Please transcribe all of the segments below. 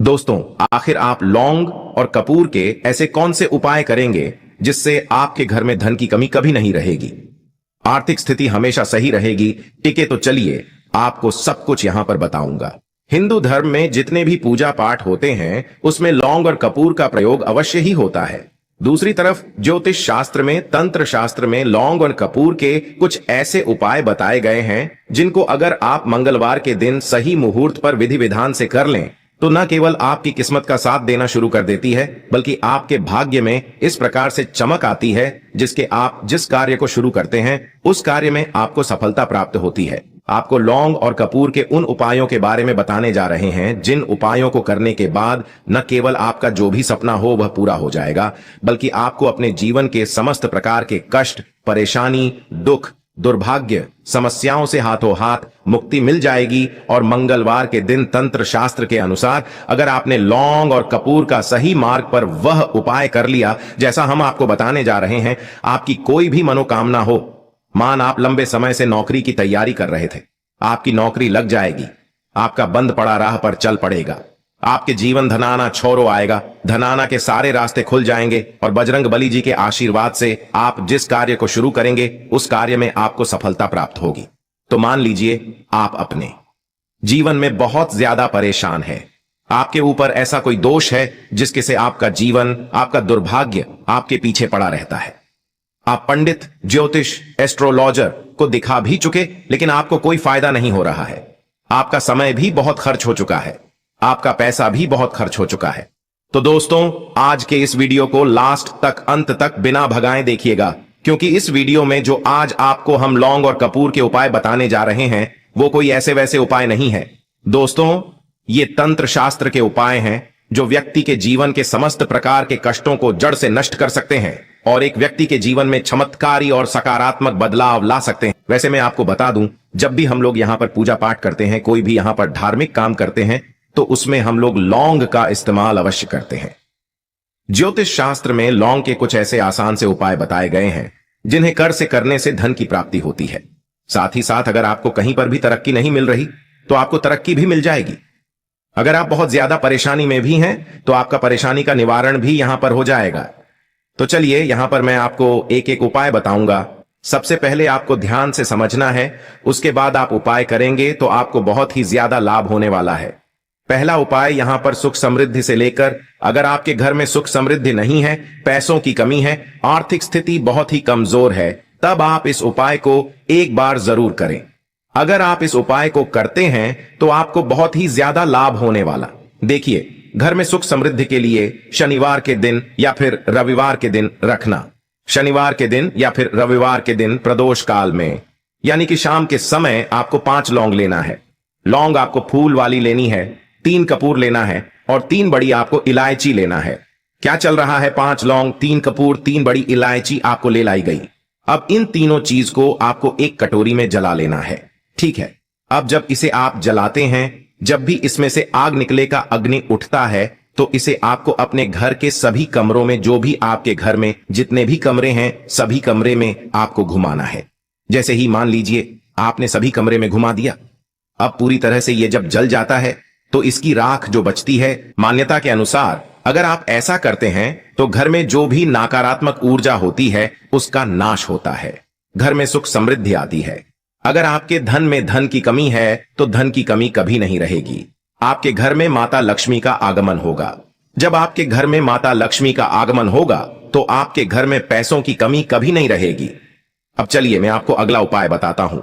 दोस्तों, आखिर आप लौंग और कपूर के ऐसे कौन से उपाय करेंगे जिससे आपके घर में धन की कमी कभी नहीं रहेगी, आर्थिक स्थिति हमेशा सही रहेगी? टिके तो चलिए आपको सब कुछ यहां पर बताऊंगा। हिंदू धर्म में जितने भी पूजा पाठ होते हैं उसमें लौंग और कपूर का प्रयोग अवश्य ही होता है। दूसरी तरफ ज्योतिष शास्त्र में, तंत्र शास्त्र में लौंग और कपूर के कुछ ऐसे उपाय बताए गए हैं जिनको अगर आप मंगलवार के दिन सही मुहूर्त पर विधि विधान से कर लें तो न केवल आपकी किस्मत का साथ देना शुरू कर देती है, बल्कि आपके भाग्य में इस प्रकार से चमक आती है जिसके आप जिस कार्य को शुरू करते हैं उस कार्य में आपको सफलता प्राप्त होती है। आपको लौंग और कपूर के उन उपायों के बारे में बताने जा रहे हैं जिन उपायों को करने के बाद न केवल आपका जो भी सपना हो वह पूरा हो जाएगा, बल्कि आपको अपने जीवन के समस्त प्रकार के कष्ट, परेशानी, दुख, दुर्भाग्य, समस्याओं से हाथों हाथ मुक्ति मिल जाएगी। और मंगलवार के दिन तंत्र शास्त्र के अनुसार अगर आपने लौंग और कपूर का सही मार्ग पर वह उपाय कर लिया जैसा हम आपको बताने जा रहे हैं, आपकी कोई भी मनोकामना हो, मान आप लंबे समय से नौकरी की तैयारी कर रहे थे, आपकी नौकरी लग जाएगी, आपका बंद पड़ा राह पर चल पड़ेगा, आपके जीवन धनाना छोरो आएगा, धनाना के सारे रास्ते खुल जाएंगे और बजरंग बली जी के आशीर्वाद से आप जिस कार्य को शुरू करेंगे उस कार्य में आपको सफलता प्राप्त होगी। तो मान लीजिए आप अपने जीवन में बहुत ज्यादा परेशान है, आपके ऊपर ऐसा कोई दोष है जिसके से आपका जीवन, आपका दुर्भाग्य आपके पीछे पड़ा रहता है। आप पंडित, ज्योतिष, एस्ट्रोलॉजर को दिखा भी चुके लेकिन आपको कोई फायदा नहीं हो रहा है, आपका समय भी बहुत खर्च हो चुका है, आपका पैसा भी बहुत खर्च हो चुका है। तो दोस्तों, आज के इस वीडियो को लास्ट तक, अंत तक बिना भगाए देखिएगा, क्योंकि इस वीडियो में जो आज आपको हम लौंग और कपूर के उपाय बताने जा रहे हैं वो कोई ऐसे वैसे उपाय नहीं है। दोस्तों, ये तंत्र शास्त्र के उपाय हैं जो व्यक्ति के जीवन के समस्त प्रकार के कष्टों को जड़ से नष्ट कर सकते हैं और एक व्यक्ति के जीवन में चमत्कारी और सकारात्मक बदलाव ला सकते हैं। वैसे मैं आपको बता दूं, जब भी हम लोग यहां पर पूजा पाठ करते हैं, कोई भी यहां पर धार्मिक काम करते हैं, तो उसमें हम लोग लौंग का इस्तेमाल अवश्य करते हैं। ज्योतिष शास्त्र में लौंग के कुछ ऐसे आसान से उपाय बताए गए हैं जिन्हें कर से करने से धन की प्राप्ति होती है। साथ ही साथ अगर आपको कहीं पर भी तरक्की नहीं मिल रही तो आपको तरक्की भी मिल जाएगी। अगर आप बहुत ज्यादा परेशानी में भी हैं तो आपका परेशानी का निवारण भी यहां पर हो जाएगा। तो चलिए, यहां पर मैं आपको एक एक उपाय बताऊंगा। सबसे पहले आपको ध्यान से समझना है, उसके बाद आप उपाय करेंगे तो आपको बहुत ही ज्यादा लाभ होने वाला है। पहला उपाय यहां पर सुख समृद्धि से लेकर, अगर आपके घर में सुख समृद्धि नहीं है, पैसों की कमी है, आर्थिक स्थिति बहुत ही कमजोर है, तब आप इस उपाय को एक बार जरूर करें। अगर आप इस उपाय को करते हैं तो आपको बहुत ही ज्यादा लाभ होने वाला। देखिए, घर में सुख समृद्धि के लिए शनिवार के दिन या फिर रविवार के दिन रखना। शनिवार के दिन या फिर रविवार के दिन प्रदोष काल में, यानी कि शाम के समय, आपको 5 लौंग लेना है। लौंग आपको फूल वाली लेनी है, 3 कपूर लेना है और 3 बड़ी आपको इलायची लेना है। क्या चल रहा है? 5 लौंग, 3 कपूर, 3 बड़ी इलायची आपको ले लाई गई। अब इन तीनों चीज को आपको एक कटोरी में जला लेना है, ठीक है। अब जब इसे आप जलाते हैं, जब भी इसमें से आग निकले का अग्नि उठता है तो इसे आपको अपने घर के सभी कमरों में, जो भी आपके घर में जितने भी कमरे हैं, सभी कमरे में आपको घुमाना है। जैसे ही मान लीजिए आपने सभी कमरे में घुमा दिया, अब पूरी तरह से ये जब जल जाता है तो इसकी राख जो बचती है, मान्यता के अनुसार अगर आप ऐसा करते हैं तो घर में जो भी नकारात्मक ऊर्जा होती है उसका नाश होता है, घर में सुख समृद्धि आती है। अगर आपके धन में धन की कमी है तो धन की कमी कभी नहीं रहेगी। आपके घर में माता लक्ष्मी का आगमन होगा। जब आपके घर में माता लक्ष्मी का आगमन होगा तो आपके घर में पैसों की कमी कभी नहीं रहेगी। अब चलिए मैं आपको अगला उपाय बताता हूं।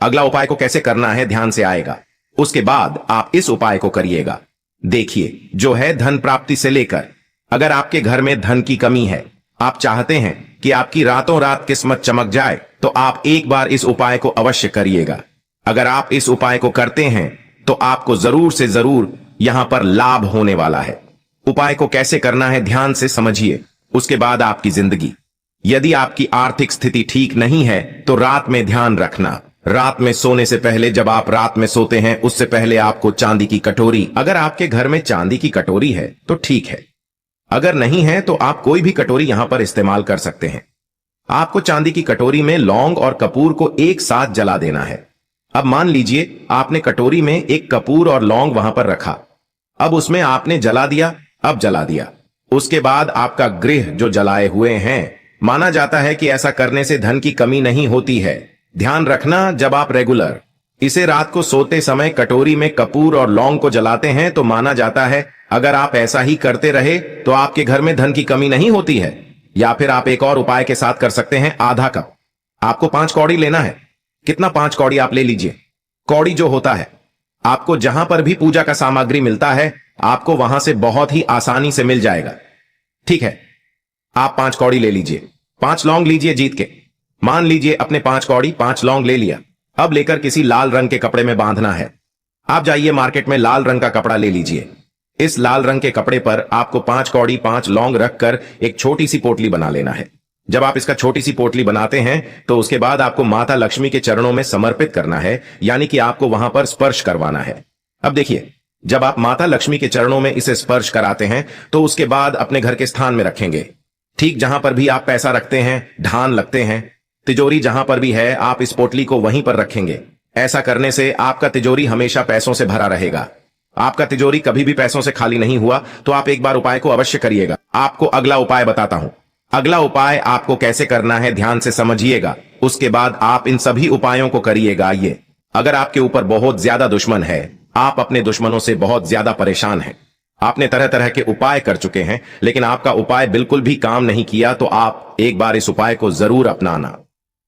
अगला उपाय को कैसे करना है ध्यान से आएगा, उसके बाद आप इस उपाय को करिएगा। देखिए, जो है धन प्राप्ति से लेकर, अगर आपके घर में धन की कमी है, आप चाहते हैं कि आपकी रातों रात किस्मत चमक जाए, तो आप एक बार इस उपाय को अवश्य करिएगा। अगर आप इस उपाय को करते हैं तो आपको जरूर से जरूर यहां पर लाभ होने वाला है। उपाय को कैसे करना है ध्यान से समझिए, उसके बाद आपकी जिंदगी। यदि आपकी आर्थिक स्थिति ठीक नहीं है तो रात में ध्यान रखना, रात में सोने से पहले, जब आप रात में सोते हैं उससे पहले आपको चांदी की कटोरी, अगर आपके घर में चांदी की कटोरी है तो ठीक है, अगर नहीं है तो आप कोई भी कटोरी यहां पर इस्तेमाल कर सकते हैं। आपको चांदी की कटोरी में लौंग और कपूर को एक साथ जला देना है। अब मान लीजिए आपने कटोरी में एक कपूर और लौंग वहां पर रखा। अब उसमें आपने जला दिया, अब जला दिया। उसके बाद आपका गृह जो जलाए हुए हैं। माना जाता है कि ऐसा करने से धन की कमी नहीं होती है। ध्यान रखना, जब आप रेगुलर इसे रात को सोते समय कटोरी में कपूर और लौंग को जलाते हैं तो माना जाता है अगर आप ऐसा ही करते रहे तो आपके घर में धन की कमी नहीं होती है। या फिर आप एक और उपाय के साथ कर सकते हैं। आधा कप आपको 5 कौड़ी लेना है। कितना? 5 कौड़ी आप ले लीजिए। कौड़ी जो होता है, आपको जहां पर भी पूजा का सामग्री मिलता है आपको वहां से बहुत ही आसानी से मिल जाएगा। ठीक है, आप 5 कौड़ी ले लीजिए। 5 लौंग लीजिए जीत के। मान लीजिए अपने 5 कौड़ी 5 लौंग ले लिया। अब लेकर किसी लाल रंग के कपड़े में बांधना है। आप जाइए मार्केट में लाल रंग का कपड़ा ले लीजिए। इस लाल रंग के कपड़े पर आपको 5 कौड़ी 5 लौंग रखकर एक छोटी सी पोटली बना लेना है। जब आप इसका छोटी सी पोटली बनाते हैं तो उसके बाद आपको माता लक्ष्मी के चरणों में समर्पित करना है, यानी कि आपको वहां पर स्पर्श करवाना है। अब देखिए, जब आप माता लक्ष्मी के चरणों में इसे स्पर्श कराते हैं तो उसके बाद अपने घर के स्थान में रखेंगे। ठीक जहां पर भी आप पैसा रखते हैं, ढान लगते हैं, तिजोरी जहां पर भी है, आप इस पोटली को वहीं पर रखेंगे। ऐसा करने से आपका तिजोरी हमेशा पैसों से भरा रहेगा। आपका तिजोरी कभी भी पैसों से खाली नहीं हुआ तो आप एक बार उपाय को अवश्य करिएगा। आपको अगला उपाय बताता हूं। अगला उपाय आपको कैसे करना है ध्यान से समझिएगा, उसके बाद आप इन सभी उपायों को करिएगा। ये अगर आपके ऊपर बहुत ज्यादा दुश्मन है, आप अपने दुश्मनों से बहुत ज्यादा परेशान हैं, आपने तरह तरह के उपाय कर चुके हैं लेकिन आपका उपाय बिल्कुल भी काम नहीं किया, तो आप एक बार इस उपाय को जरूर अपनाना।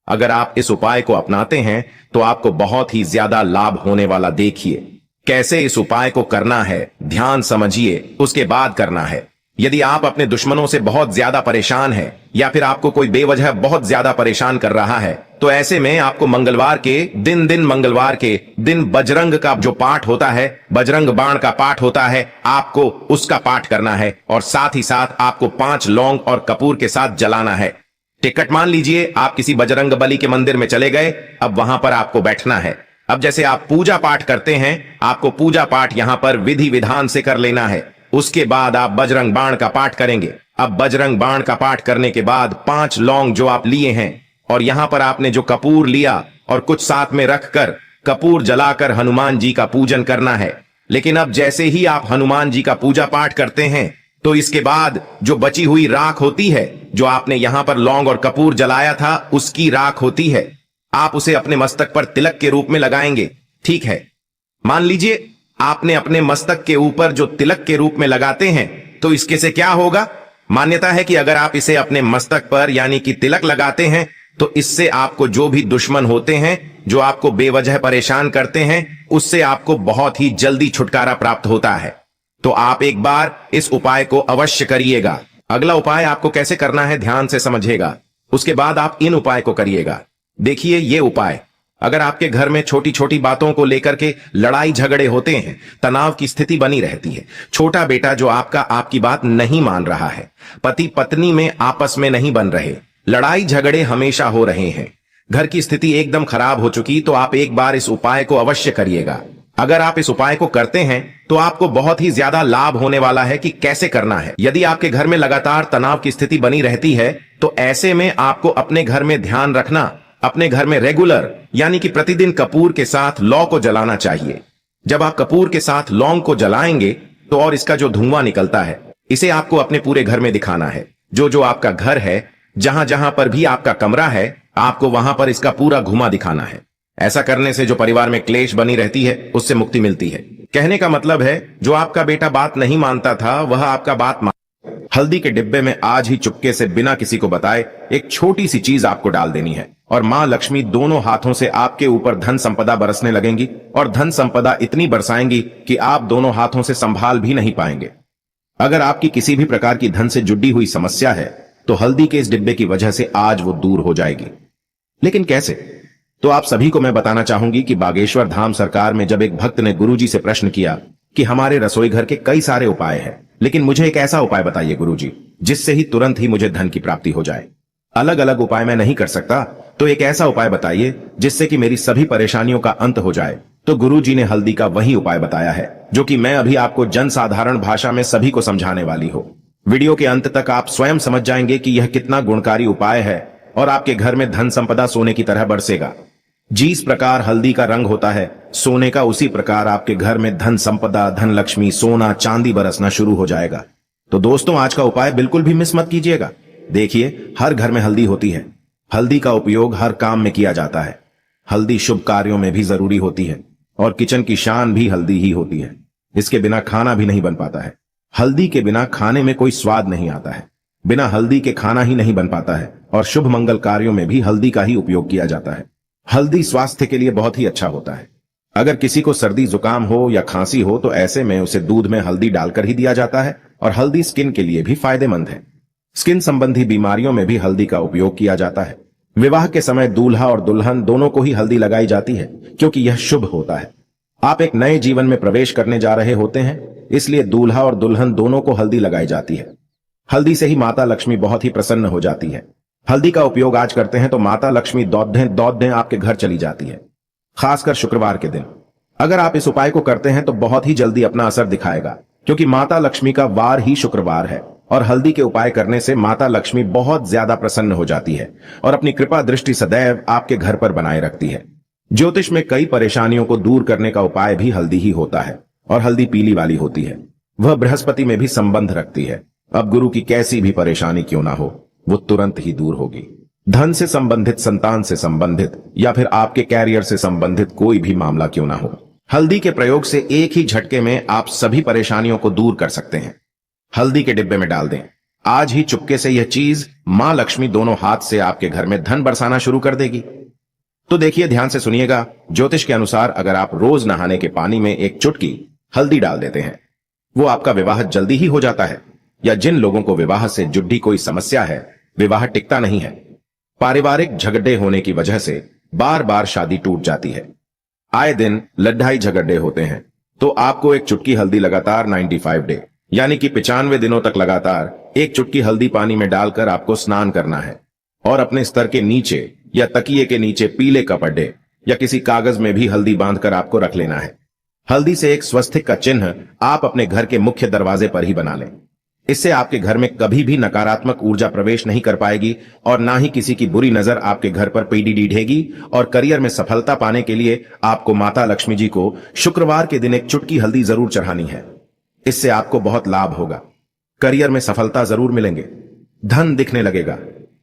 अगर आप इस उपाय को अपनाते हैं तो आपको बहुत ही ज्यादा लाभ होने वाला। देखिए कैसे इस उपाय को करना है, ध्यान समझिए, उसके बाद करना है। यदि आप अपने दुश्मनों से बहुत ज्यादा परेशान हैं या फिर आपको कोई बेवजह बहुत ज्यादा परेशान कर रहा है तो ऐसे में आपको मंगलवार के दिन बजरंग का जो पाठ होता है, बजरंग बाण का पाठ होता है, आपको उसका पाठ करना है और साथ ही साथ आपको 5 लौंग और कपूर के साथ जलाना है। टिकट मान लीजिए आप किसी बजरंग बली के मंदिर में चले गए, अब वहां पर आपको बैठना है। अब जैसे आप पूजा पाठ करते हैं, आपको पूजा पाठ यहां पर विधि विधान से कर लेना है। उसके बाद आप बजरंग बाण का पाठ करेंगे। अब बजरंग बाण का पाठ करने के बाद 5 लौंग जो आप लिए हैं और यहां पर आपने जो कपूर लिया और कुछ साथ में रखकर कपूर जलाकर हनुमान जी का पूजन करना है। लेकिन अब जैसे ही आप हनुमान जी का पूजा पाठ करते हैं तो इसके बाद जो बची हुई राख होती है, जो आपने यहां पर लौंग और कपूर जलाया था उसकी राख होती है, आप उसे अपने मस्तक पर तिलक के रूप में लगाएंगे। ठीक है, मान लीजिए आपने अपने मस्तक के ऊपर जो तिलक के रूप में लगाते हैं तो इसके से क्या होगा। मान्यता है कि अगर आप इसे अपने मस्तक पर यानी कि तिलक लगाते हैं तो इससे आपको जो भी दुश्मन होते हैं, जो आपको बेवजह परेशान करते हैं, उससे आपको बहुत ही जल्दी छुटकारा प्राप्त होता है। तो आप एक बार इस उपाय को अवश्य करिएगा। अगला उपाय आपको कैसे करना है ध्यान से समझिएगा, उसके बाद आप इन उपाय को करिएगा। देखिए ये उपाय, अगर आपके घर में छोटी छोटी बातों को लेकर के लड़ाई झगड़े होते हैं, तनाव की स्थिति बनी रहती है, छोटा बेटा जो आपकी बात नहीं मान रहा है, पति पत्नी में आपस में नहीं बन रहे, लड़ाई झगड़े हमेशा हो रहे हैं, घर की स्थिति एकदम खराब हो चुकी, तो आप एक बार इस उपाय को अवश्य करिएगा। अगर आप इस उपाय को करते हैं तो आपको बहुत ही ज्यादा लाभ होने वाला है। कि कैसे करना है, यदि आपके घर में लगातार तनाव की स्थिति बनी रहती है तो ऐसे में आपको अपने घर में ध्यान रखना, अपने घर में रेगुलर यानी कि प्रतिदिन कपूर के साथ लौ को जलाना चाहिए। जब आप कपूर के साथ लौंग को जलाएंगे तो और इसका जो धुआं निकलता है, इसे आपको अपने पूरे घर में दिखाना है। जो जो आपका घर है, जहां जहां पर भी आपका कमरा है, आपको वहां पर इसका पूरा घुमा दिखाना है। ऐसा करने से जो परिवार में क्लेश बनी रहती है उससे मुक्ति मिलती है। कहने का मतलब है जो आपका बेटा बात नहीं मानता था वह आपका बात हल्दी के डिब्बे में आज ही चुपके से बिना किसी को बताए एक छोटी सी चीज आपको डाल देनी है और मां लक्ष्मी दोनों हाथों से आपके ऊपर धन संपदा बरसने लगेंगी और धन संपदा इतनी बरसाएंगी कि आप दोनों हाथों से संभाल भी नहीं पाएंगे। अगर आपकी किसी भी प्रकार की धन से जुड़ी हुई समस्या है तो हल्दी के इस डिब्बे की वजह से आज वो दूर हो जाएगी। लेकिन कैसे, तो आप सभी को मैं बताना चाहूंगी कि बागेश्वर धाम सरकार में जब एक भक्त ने गुरुजी से प्रश्न किया कि हमारे रसोई घर के कई सारे उपाय हैं, लेकिन मुझे एक ऐसा उपाय बताइए गुरुजी जिससे ही तुरंत ही मुझे धन की प्राप्ति हो जाए। अलग अलग उपाय मैं नहीं कर सकता, तो एक ऐसा उपाय बताइए जिससे कि मेरी सभी परेशानियों का अंत हो जाए। तो गुरुजी ने हल्दी का वही उपाय बताया है जो कि मैं अभी आपको जनसाधारण भाषा में सभी को समझाने वाली हूँ। वीडियो के अंत तक आप स्वयं समझ जाएंगे कि यह कितना गुणकारी उपाय है और आपके घर में धन संपदा सोने की तरह बरसेगा। जिस प्रकार हल्दी का रंग होता है सोने का, उसी प्रकार आपके घर में धन संपदा, धन लक्ष्मी, सोना चांदी बरसना शुरू हो जाएगा। तो दोस्तों, आज का उपाय बिल्कुल भी मिस मत कीजिएगा। देखिए, हर घर में हल्दी होती है। हल्दी का उपयोग हर काम में किया जाता है। हल्दी शुभ कार्यों में भी जरूरी होती है और किचन की शान भी हल्दी ही होती है। इसके बिना खाना भी नहीं बन पाता है। हल्दी के बिना खाने में कोई स्वाद नहीं आता है। बिना हल्दी के खाना ही नहीं बन पाता है और शुभ मंगल कार्यों में भी हल्दी का ही उपयोग किया जाता है। हल्दी स्वास्थ्य के लिए बहुत ही अच्छा होता है। अगर किसी को सर्दी जुकाम हो या खांसी हो तो ऐसे में उसे दूध में हल्दी डालकर ही दिया जाता है और हल्दी स्किन के लिए भी फायदेमंद है। स्किन संबंधी बीमारियों में भी हल्दी का उपयोग किया जाता है। विवाह के समय दूल्हा और दुल्हन दोनों को ही हल्दी लगाई जाती है क्योंकि यह शुभ होता है। आप एक नए जीवन में प्रवेश करने जा रहे होते हैं, इसलिए दूल्हा और दुल्हन दोनों को हल्दी लगाई जाती है। हल्दी से ही माता लक्ष्मी बहुत ही प्रसन्न हो जाती है। हल्दी का उपयोग आज करते हैं तो माता लक्ष्मी दौड़ आपके घर चली जाती है, खासकर शुक्रवार के दिन। अगर आप इस उपाय को करते हैं तो बहुत ही जल्दी अपना असर दिखाएगा क्योंकि माता लक्ष्मी का वार ही शुक्रवार है और हल्दी के उपाय करने से माता लक्ष्मी बहुत ज्यादा प्रसन्न हो जाती है और अपनी कृपा दृष्टि सदैव आपके घर पर बनाए रखती है। ज्योतिष में कई परेशानियों को दूर करने का उपाय भी हल्दी ही होता है और हल्दी पीली वाली होती है। वह बृहस्पति में भी संबंध रखती है। अब गुरु की कैसी भी परेशानी क्यों ना हो, वो तुरंत ही दूर होगी। धन से संबंधित, संतान से संबंधित या फिर आपके कैरियर से संबंधित कोई भी मामला क्यों ना हो, हल्दी के प्रयोग से एक ही झटके में आप सभी परेशानियों को दूर कर सकते हैं। हल्दी के डिब्बे में डाल दें। आज ही चुपके से यह चीज मां लक्ष्मी दोनों हाथ से आपके घर में धन बरसाना शुरू कर देगी। तो देखिए, ध्यान से सुनिएगा। ज्योतिष के अनुसार अगर आप रोज नहाने के पानी में एक चुटकी हल्दी डाल देते हैं, वो आपका विवाह जल्दी ही हो जाता है। या जिन लोगों को विवाह से जुड़ी कोई समस्या है, विवाह टिकता नहीं है, पारिवारिक झगड़े होने की वजह से बार बार शादी टूट जाती है, आए दिन लड़ाई झगड़े होते हैं, तो आपको एक चुटकी हल्दी लगातार 95 डे यानी कि 95 दिनों तक लगातार एक चुटकी हल्दी पानी में डालकर आपको स्नान करना है और अपने स्तर के नीचे या तकिए के नीचे पीले कपड़े या किसी कागज में भी हल्दी बांधकर आपको रख लेना है। हल्दी से एक स्वस्तिक का चिन्ह आप अपने घर के मुख्य दरवाजे पर ही बना लें। इससे आपके घर में कभी भी नकारात्मक ऊर्जा प्रवेश नहीं कर पाएगी और ना ही किसी की बुरी नजर आपके घर पर पीढ़ेगी। और करियर में सफलता पाने के लिए आपको माता लक्ष्मी जी को शुक्रवार के दिन एक चुटकी हल्दी जरूर चढ़ानी है। इससे आपको बहुत लाभ होगा। करियर में सफलता जरूर मिलेंगे, धन दिखने लगेगा।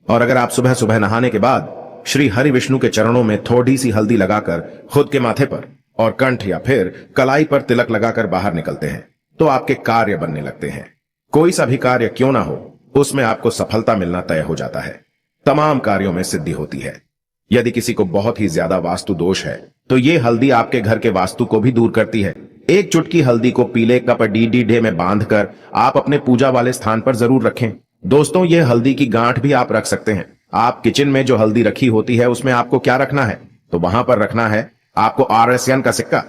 और अगर आप सुबह सुबह नहाने के बाद श्री हरि विष्णु के चरणों में थोड़ी सी हल्दी लगाकर खुद के माथे पर और कंठ या फिर कलाई पर तिलक लगाकर बाहर निकलते हैं तो आपके कार्य बनने लगते हैं। कोई सा भी कार्य क्यों ना हो, उसमें आपको सफलता मिलना तय हो जाता है। तमाम कार्यों में सिद्धि होती है। यदि किसी को बहुत ही ज्यादा वास्तु दोष है तो ये हल्दी आपके घर के वास्तु को भी दूर करती है। एक चुटकी हल्दी को पीले कपड़े में बांधकर आप अपने पूजा वाले स्थान पर जरूर रखें। दोस्तों, ये हल्दी की गांठ भी आप रख सकते हैं। आप किचन में जो हल्दी रखी होती है उसमें आपको क्या रखना है, तो वहां पर रखना है आपको RSN का सिक्का।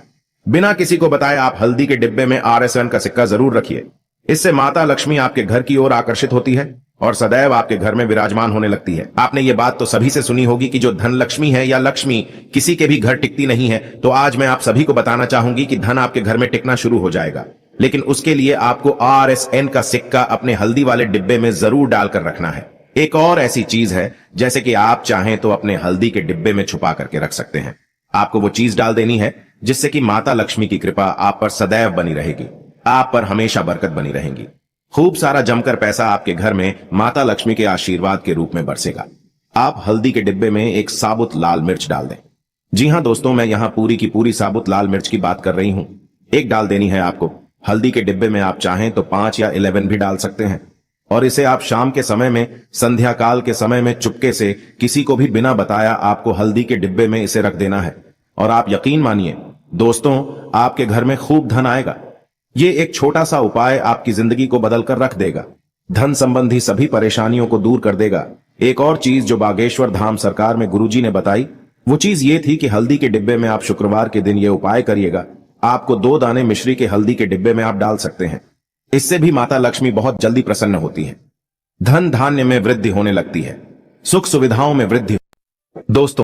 बिना किसी को बताए आप हल्दी के डिब्बे में RSN का सिक्का जरूर रखिए। इससे माता लक्ष्मी आपके घर की ओर आकर्षित होती है और सदैव आपके घर में विराजमान होने लगती है। आपने ये बात तो सभी से सुनी होगी कि जो धन लक्ष्मी है या लक्ष्मी किसी के भी घर टिकती नहीं है, तो आज मैं आप सभी को बताना चाहूंगी कि धन आपके घर में टिकना शुरू हो जाएगा। लेकिन उसके लिए आपको RSN का सिक्का अपने हल्दी वाले डिब्बे में जरूर डालकर रखना है। एक और ऐसी चीज है, जैसे कि आप चाहें तो अपने हल्दी के डिब्बे में छुपा करके रख सकते हैं। आपको वो चीज डाल देनी है जिससे कि माता लक्ष्मी की कृपा आप पर सदैव बनी रहेगी, आप पर हमेशा बरकत बनी रहेगी। खूब सारा जमकर पैसा आपके घर में माता लक्ष्मी के आशीर्वाद के रूप में बरसेगा। आप हल्दी के डिब्बे में एक साबुत लाल मिर्च डाल दें। जी हां दोस्तों, मैं यहां पूरी की पूरी साबुत लाल मिर्च की बात कर रही हूं। एक डाल देनी है आपको। हल्दी के डिब्बे में आप चाहें तो 5 या 11 भी डाल सकते हैं और इसे आप शाम के समय में, संध्या काल के समय में चुपके से किसी को भी बिना बताया आपको हल्दी के डिब्बे में इसे रख देना है। और आप यकीन मानिए दोस्तों, आपके घर में खूब धन आएगा। ये एक छोटा सा उपाय आपकी जिंदगी को बदलकर रख देगा, धन संबंधी सभी परेशानियों को दूर कर देगा। एक और चीज जो बागेश्वर धाम सरकार में गुरुजी ने बताई, वो चीज ये थी कि हल्दी के डिब्बे में आप शुक्रवार के दिन ये उपाय करिएगा। आपको 2 दाने मिश्री के हल्दी के डिब्बे में आप डाल सकते हैं। इससे भी माता लक्ष्मी बहुत जल्दी प्रसन्न होती है। धन धान्य में वृद्धि होने लगती है, सुख सुविधाओं में वृद्धि। दोस्तों,